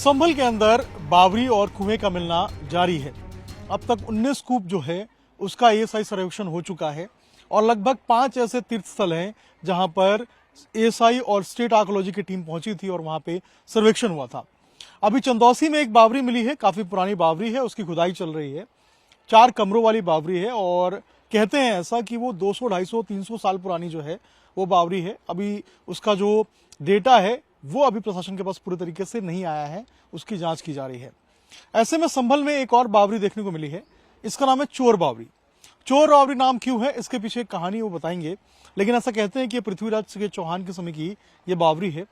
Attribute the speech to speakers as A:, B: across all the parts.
A: संभल के अंदर बावरी और कुएं का मिलना जारी है। अब तक 19 कूप जो है उसका एएसआई सर्वेक्षण हो चुका है और लगभग 5 ऐसे तीर्थ स्थल हैं जहां पर एएसआई और स्टेट आर्कोलॉजी की टीम पहुंची थी और वहां पे सर्वेक्षण हुआ था। अभी चंदौसी में एक बावरी मिली है, काफी पुरानी बावरी है, उसकी खुदाई चल रही है। 4 कमरों वाली बावरी है और कहते हैं ऐसा कि वो 200, 250, 300 साल पुरानी जो है वो बावरी है। अभी उसका जो डेटा है वो अभी प्रशासन के पास पूरे तरीके से नहीं आया है, उसकी जांच की जा रही है। ऐसे में संभल में एक और बावरी देखने को मिली है, इसका नाम है चोर बावरी। चोर बावरी नाम क्यों है, इसके पीछे एक कहानी वो बताएंगे, लेकिन ऐसा कहते हैं कि पृथ्वीराज के चौहान के समय की ये बावरी है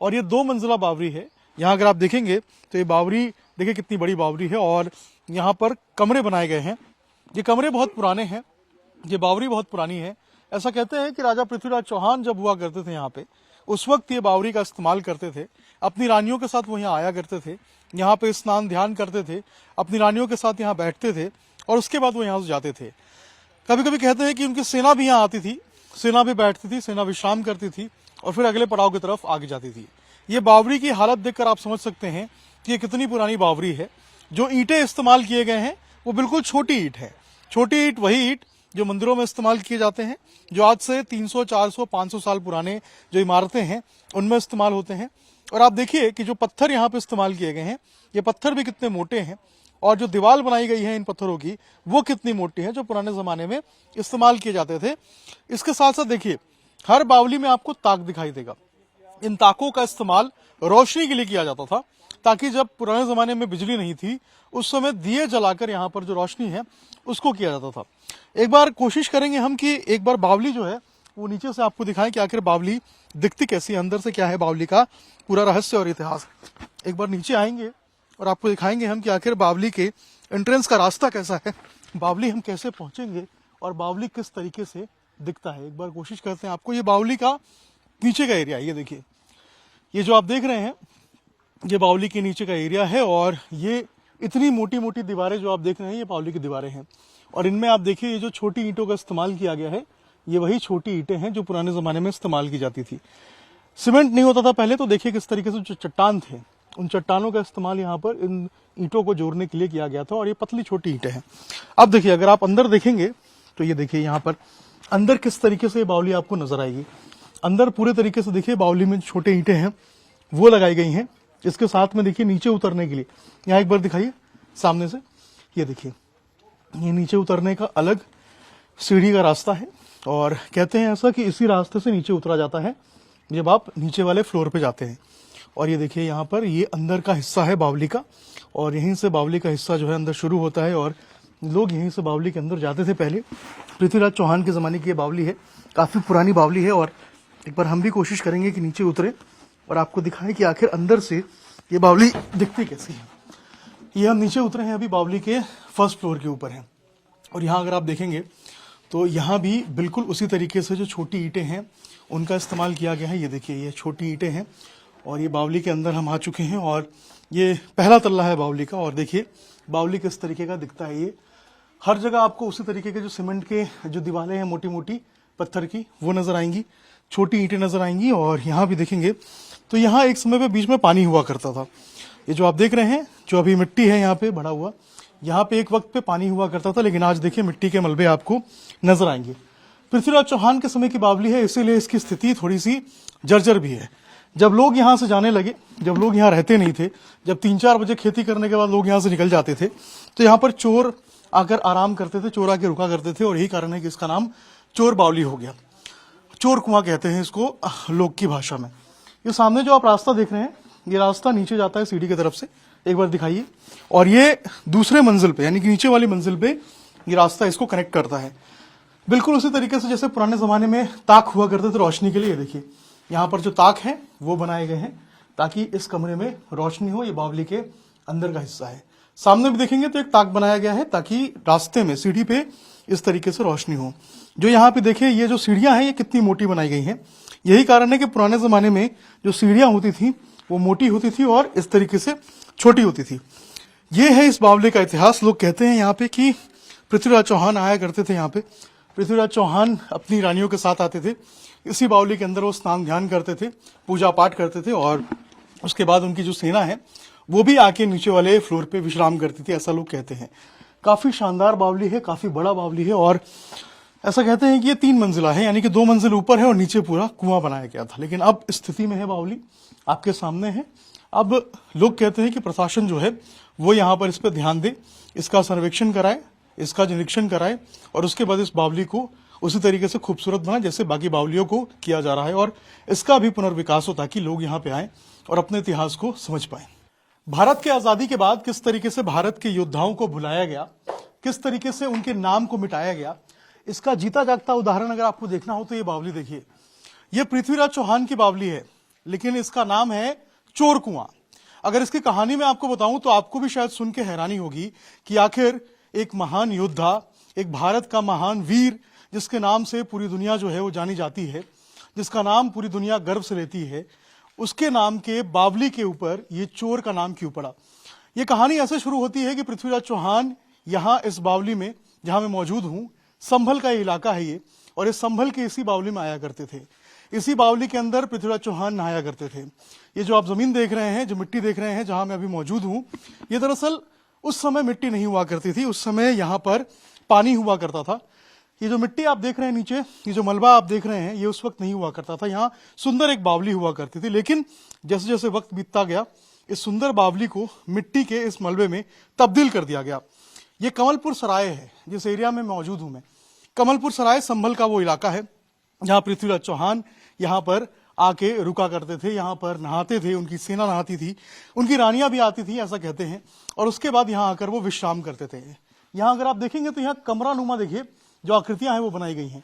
A: और ये 2 मंजिला बावरी है। यहाँ अगर आप देखेंगे तो ये बावरी देखिए कितनी बड़ी बावरी है और यहाँ पर कमरे बनाए गए हैं। ये कमरे बहुत पुराने हैं, ये बावरी बहुत पुरानी है। ऐसा कहते हैं कि राजा पृथ्वीराज चौहान जब हुआ करते थे यहाँ पे, उस वक्त ये बावरी का इस्तेमाल करते थे। अपनी रानियों के साथ वो यहाँ आया करते थे, यहाँ पे स्नान ध्यान करते थे, अपनी रानियों के साथ यहाँ बैठते थे और उसके बाद वो यहाँ से जाते थे। कभी कभी कहते हैं कि उनकी सेना भी यहाँ आती थी, सेना भी बैठती थी, सेना विश्राम करती थी और फिर अगले पड़ाव की तरफ आगे जाती थी। ये बावरी की हालत देखकर आप समझ सकते हैं कि ये कितनी पुरानी बावरी है। जो ईंटें इस्तेमाल किए गए हैं वो बिल्कुल छोटी ईंट है। छोटी ईंट वही ईंट जो मंदिरों में इस्तेमाल किए जाते हैं, जो आज से 300, 400, 500 साल पुराने जो इमारतें हैं उनमें इस्तेमाल होते हैं। और आप देखिए कि जो पत्थर यहाँ पे इस्तेमाल किए गए हैं, ये पत्थर भी कितने मोटे हैं और जो दीवार बनाई गई है इन पत्थरों की वो कितनी मोटी है, जो पुराने जमाने में इस्तेमाल किए जाते थे। इसके साथ साथ देखिए हर बावली में आपको ताक दिखाई देगा। इन ताकों का इस्तेमाल रोशनी के लिए किया जाता था, ताकि जब पुराने जमाने में बिजली नहीं थी उस समय दिए जलाकर यहाँ पर जो रोशनी है उसको किया जाता था। एक बार कोशिश करेंगे हम कि एक बार बावली जो है वो नीचे से आपको दिखाएं कि आखिर बावली दिखती कैसी है, अंदर से क्या है बावली का पूरा रहस्य और इतिहास। एक बार नीचे आएंगे और आपको दिखाएंगे हम कि आखिर बावली के एंट्रेंस का रास्ता कैसा है, बावली हम कैसे पहुंचेंगे और बावली किस तरीके से दिखता है। एक बार कोशिश करते हैं आपको, ये बावली का नीचे का एरिया, ये देखिए, ये जो आप देख रहे हैं ये बावली के नीचे का एरिया है और ये इतनी मोटी मोटी दीवारें जो आप देख रहे हैं ये बावली की दीवारें हैं। और इनमें आप देखिए ये जो छोटी ईंटों का इस्तेमाल किया गया है ये वही छोटी ईंटें हैं जो पुराने जमाने में इस्तेमाल की जाती थी। सीमेंट नहीं होता था पहले, तो देखिए किस तरीके से जो चट्टान थे उन चट्टानों का इस्तेमाल यहाँ पर इन ईंटों को जोड़ने के लिए किया गया था और ये पतली छोटी ईंटें हैं। अब देखिए अगर आप अंदर देखेंगे तो ये देखिए यहाँ पर अंदर किस तरीके से बावली आपको नजर आएगी। अंदर पूरे तरीके से देखिए बावली में छोटे ईंटें हैं वो लगाई गई हैं। इसके साथ में देखिए नीचे उतरने के लिए यहाँ एक बार दिखाइए सामने से, ये देखिए ये नीचे उतरने का अलग सीढ़ी का रास्ता है और कहते हैं ऐसा कि इसी रास्ते से नीचे उतरा जाता है जब आप नीचे वाले फ्लोर पे जाते हैं। और ये देखिए यहाँ पर ये अंदर का हिस्सा है बावली का और यहीं से बावली का हिस्सा जो है अंदर शुरू होता है और लोग यहीं से बावली के अंदर जाते थे। पहले पृथ्वीराज चौहान के जमाने की ये बावली है, काफी पुरानी बावली है। और एक बार हम भी कोशिश करेंगे कि नीचे उतरे और आपको दिखाएं कि आखिर अंदर से ये बावली दिखती कैसी है। ये हम नीचे उतरे हैं, अभी बावली के फर्स्ट फ्लोर के ऊपर हैं और यहाँ अगर आप देखेंगे तो यहाँ भी बिल्कुल उसी तरीके से जो छोटी ईंटें हैं उनका इस्तेमाल किया गया है। ये देखिए ये छोटी ईंटें हैं और ये बावली के अंदर हम आ चुके हैं और ये पहला तल्ला है बावली का। और देखिए बावली किस तरीके का दिखता है। ये हर जगह आपको उसी तरीके के जो सीमेंट के जो दीवारें हैं मोटी मोटी पत्थर की वो नजर आएंगी, छोटी ईंटें नजर आएंगी। और यहाँ भी देखेंगे तो यहाँ एक समय पे बीच में पानी हुआ करता था। ये जो आप देख रहे हैं जो अभी मिट्टी है यहाँ पे बड़ा हुआ, यहाँ पे एक वक्त पे पानी हुआ करता था, लेकिन आज देखिए मिट्टी के मलबे आपको नजर आएंगे। पृथ्वीराज चौहान के समय की बावली है, इसीलिए इसकी स्थिति थोड़ी सी जर्जर भी है। जब लोग यहाँ से जाने लगे, जब लोग यहाँ रहते नहीं थे, जब 3-4 बजे खेती करने के बाद लोग यहाँ से निकल जाते थे, तो यहाँ पर चोर आकर आराम करते थे, चोर आके रुका करते थे और यही कारण है कि इसका नाम चोर बावली हो गया। चोर कुआं कहते हैं इसको लोक की भाषा में। ये सामने जो आप रास्ता देख रहे हैं ये रास्ता नीचे जाता है सीढ़ी की तरफ से, एक बार दिखाइए। और ये दूसरे मंजिल पे यानी कि नीचे वाली मंजिल पे ये रास्ता इसको कनेक्ट करता है, बिल्कुल उसी तरीके से जैसे पुराने जमाने में ताक हुआ करते थे रोशनी के लिए। देखिए यहाँ पर जो ताक है वो बनाए गए हैं ताकि इस कमरे में रोशनी हो। ये बावली के अंदर का हिस्सा है। सामने भी देखेंगे तो एक ताक बनाया गया है ताकि रास्ते में सीढ़ी पे इस तरीके से रोशनी हो। जो यहाँ पे देखिए ये जो सीढ़ियां हैं ये कितनी मोटी बनाई गई हैं। यही कारण है कि पुराने जमाने में जो सीढ़ियां होती थी वो मोटी होती थी और इस तरीके से छोटी होती थी। ये है इस बावली का इतिहास। लोग कहते हैं यहाँ पे कि पृथ्वीराज चौहान आया करते थे यहाँ पे। पृथ्वीराज चौहान अपनी रानियों के साथ आते थे, इसी बावली के अंदर वो स्नान ध्यान करते थे, पूजा पाठ करते थे और उसके बाद उनकी जो सेना है वो भी आके नीचे वाले फ्लोर पे विश्राम करती थी, ऐसा लोग कहते हैं। काफी शानदार बावली है, काफी बड़ा बावली है, और ऐसा कहते हैं कि ये 3 मंजिला है, यानी कि 2 मंजिल ऊपर है और नीचे पूरा कुआं बनाया गया था। लेकिन अब स्थिति में है बावली, आपके सामने है। अब लोग कहते हैं कि प्रशासन जो है वो यहाँ पर इस पर ध्यान दे, इसका सर्वेक्षण कराए, इसका निरीक्षण कराए, और उसके बाद इस बावली को उसी तरीके से खूबसूरत बनाए जैसे बाकी बावलियों को किया जा रहा है, और इसका भी पुनर्विकास हो ताकि लोग यहाँ पे आए और अपने इतिहास को समझ पाए। भारत की आजादी के बाद किस तरीके से भारत के योद्धाओं को भुलाया गया, किस तरीके से उनके नाम को मिटाया गया, इसका जीता जागता उदाहरण अगर आपको देखना हो तो ये बावली देखिए। ये पृथ्वीराज चौहान की बावली है, लेकिन इसका नाम है चोर कुआं। अगर इसकी कहानी मैं आपको बताऊं तो आपको भी शायद सुन के हैरानी होगी कि आखिर एक महान योद्धा, एक भारत का महान वीर, जिसके नाम से पूरी दुनिया जो है वो जानी जाती है, जिसका नाम पूरी दुनिया गर्व से लेती है, उसके नाम के बावली के ऊपर ये चोर का नाम क्यों पड़ा। ये कहानी ऐसे शुरू होती है कि पृथ्वीराज चौहान यहाँ इस बावली में जहां मैं मौजूद हूं, संभल का इलाका है ये, और इस संभल के इसी बावली में आया करते थे। इसी बावली के अंदर पृथ्वीराज चौहान नहाया करते थे। ये जो आप जमीन देख रहे हैं, जो मिट्टी देख रहे हैं जहां मैं अभी मौजूद हूं, ये दरअसल उस समय मिट्टी नहीं हुआ करती थी, उस समय यहाँ पर पानी हुआ करता था। ये जो मिट्टी आप देख रहे हैं नीचे, ये जो मलबा आप देख रहे हैं, ये उस वक्त नहीं हुआ करता था। यहाँ सुंदर एक बावली हुआ करती थी, लेकिन जैसे जैसे वक्त बीतता गया, इस सुंदर बावली को मिट्टी के इस मलबे में तब्दील कर दिया गया। ये कमलपुर सराय है, जिस एरिया में मौजूद हूं मैं। कमलपुर सराय संभल का वो इलाका है जहां पृथ्वीराज चौहान यहाँ पर आके रुका करते थे, यहाँ पर नहाते थे, उनकी सेना नहाती थी, उनकी रानियां भी आती थी, ऐसा कहते हैं, और उसके बाद यहाँ आकर वो विश्राम करते थे। यहाँ अगर आप देखेंगे तो यहाँ कमरा नुमा देखिए, जो आकृतियां हैं वो बनाई गई हैं,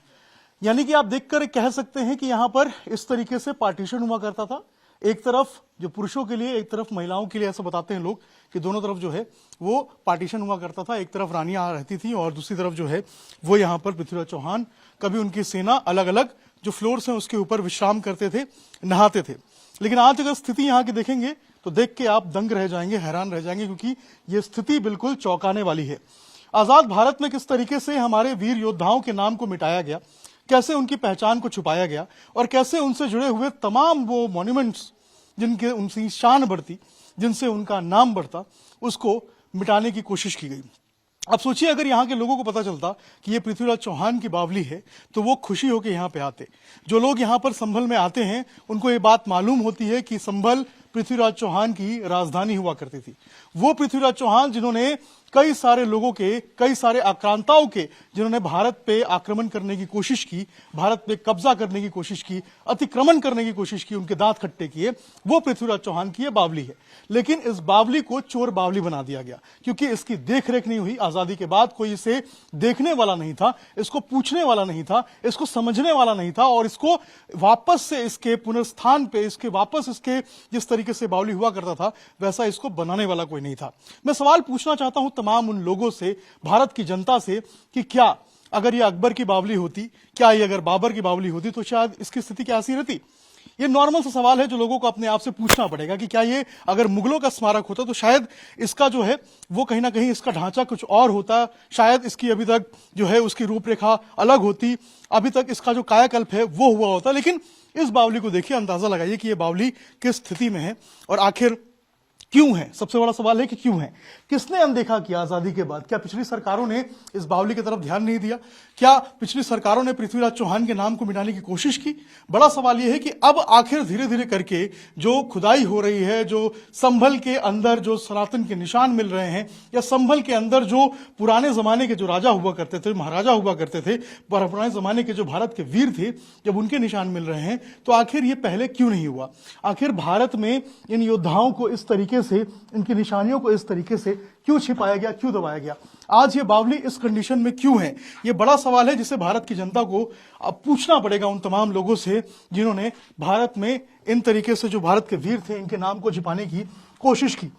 A: यानी कि आप देखकर कह सकते हैं कि यहाँ पर इस तरीके से पार्टीशन हुआ करता था। एक तरफ जो पुरुषों के लिए, एक तरफ महिलाओं के लिए, ऐसा बताते हैं लोग कि दोनों तरफ जो है वो पार्टीशन हुआ करता था। एक तरफ रानियां रहती थी और दूसरी तरफ जो है वो यहाँ पर पृथ्वीराज चौहान, कभी उनकी सेना अलग अलग जो फ्लोर्स हैं उसके ऊपर विश्राम करते थे, नहाते थे। लेकिन आज अगर स्थिति यहाँ की देखेंगे तो देख के आप दंग रह जाएंगे, हैरान रह जाएंगे, क्योंकि ये स्थिति बिल्कुल चौंकाने वाली है। आजाद भारत में किस तरीके से हमारे वीर योद्धाओं के नाम को मिटाया गया, कैसे उनकी पहचान को छुपाया गया, और कैसे उनसे जुड़े हुए तमाम वो मॉन्यूमेंट्स जिनके उनकी शान बढ़ती, जिनसे उनका नाम बढ़ता, उसको मिटाने की कोशिश की गई। अब सोचिए अगर यहाँ के लोगों को पता चलता कि ये पृथ्वीराज चौहान की बावली है, तो वो खुशी होकर यहाँ पे आते। जो लोग यहाँ पर संभल में आते हैं उनको ये बात मालूम होती है कि संभल पृथ्वीराज चौहान की राजधानी हुआ करती थी। वो पृथ्वीराज चौहान जिन्होंने कई सारे लोगों के, कई सारे आक्रांताओं के, जिन्होंने भारत पे आक्रमण करने की कोशिश की, भारत पे कब्जा करने की कोशिश की, अतिक्रमण करने की कोशिश की, उनके दांत खट्टे किए, वो पृथ्वीराज चौहान की ये बावली है। लेकिन इस बावली को चोर बावली बना दिया गया, क्योंकि इसकी देखरेख नहीं हुई। आजादी के बाद कोई इसे देखने वाला नहीं था, इसको पूछने वाला नहीं था, इसको समझने वाला नहीं था, और इसको वापस से इसके पुनर्स्थान पे, इसके वापस इसके जिस तरीके से बावली हुआ करता था वैसा इसको बनाने वाला कोई नहीं था। मैं सवाल पूछना चाहता हूं तमाम उन लोगों से, भारत की जनता से, कि क्या अगर ये अकबर की बावली होती, क्या ये अगर बाबर की बावली होती, तो शायद इसकी स्थिति कैसी रहती। ये नॉर्मल सा सवाल है जो लोगों को अपने आप से पूछना पड़ेगा कि क्या ये अगर मुगलों का स्मारक होता तो शायद इसका जो है वो कहीं ना कहीं इसका ढांचा कुछ और होता, शायद इसकी अभी तक जो है उसकी रूपरेखा अलग होती, अभी तक इसका जो कायाकल्प है वो हुआ होता। लेकिन इस बावली को देखिए, अंदाजा लगाइए कि ये बावली किस स्थिति में है और आखिर क्यों है। सबसे बड़ा सवाल है कि क्यों है, किसने अनदेखा किया आजादी के बाद। क्या पिछली सरकारों ने इस बावली की तरफ ध्यान नहीं दिया? क्या पिछली सरकारों ने पृथ्वीराज चौहान के नाम को मिटाने की कोशिश की? बड़ा सवाल यह है कि अब आखिर धीरे धीरे करके जो खुदाई हो रही है, जो संभल के अंदर जो सनातन के निशान मिल रहे हैं, या संभल के अंदर जो पुराने जमाने के जो राजा हुआ करते थे, महाराजा हुआ करते थे, पुराने जमाने के जो भारत के वीर थे, जब उनके निशान मिल रहे हैं, तो आखिर ये पहले क्यों नहीं हुआ? आखिर भारत में इन योद्धाओं को इस तरीके से, इनकी निशानियों को इस तरीके से क्यों छिपाया गया, क्यों दबाया गया? आज ये बावली इस कंडीशन में क्यों है? ये बड़ा सवाल है जिसे भारत की जनता को अब पूछना पड़ेगा उन तमाम लोगों से जिन्होंने भारत में इन तरीके से, जो भारत के वीर थे, इनके नाम को छिपाने की कोशिश की।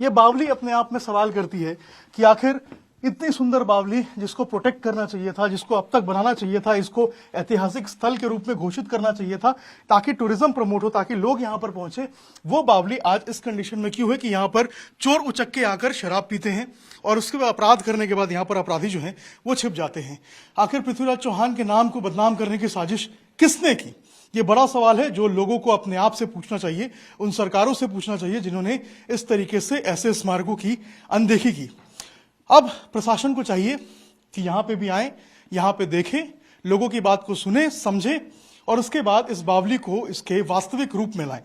A: ये बावली अपने आप में सवाल करती है कि आखिर इतनी सुंदर बावली जिसको प्रोटेक्ट करना चाहिए था, जिसको अब तक बनाना चाहिए था, इसको ऐतिहासिक स्थल के रूप में घोषित करना चाहिए था ताकि टूरिज्म प्रमोट हो, ताकि लोग यहां पर पहुंचे, वो बावली आज इस कंडीशन में क्यों है कि यहां पर चोर उचक्के आकर शराब पीते हैं और उसके बाद अपराध करने के बाद यहां पर अपराधी जो हैं वो छिप जाते हैं। आखिर पृथ्वीराज चौहान के नाम को बदनाम करने की साजिश किसने की? ये बड़ा सवाल है जो लोगों को अपने आप से पूछना चाहिए, उन सरकारों से पूछना चाहिए जिन्होंने इस तरीके से ऐसे स्मारकों की अनदेखी की। अब प्रशासन को चाहिए कि यहां पे भी आए, यहां पे देखें, लोगों की बात को सुने, समझे और उसके बाद इस बावली को इसके वास्तविक रूप में लाएं।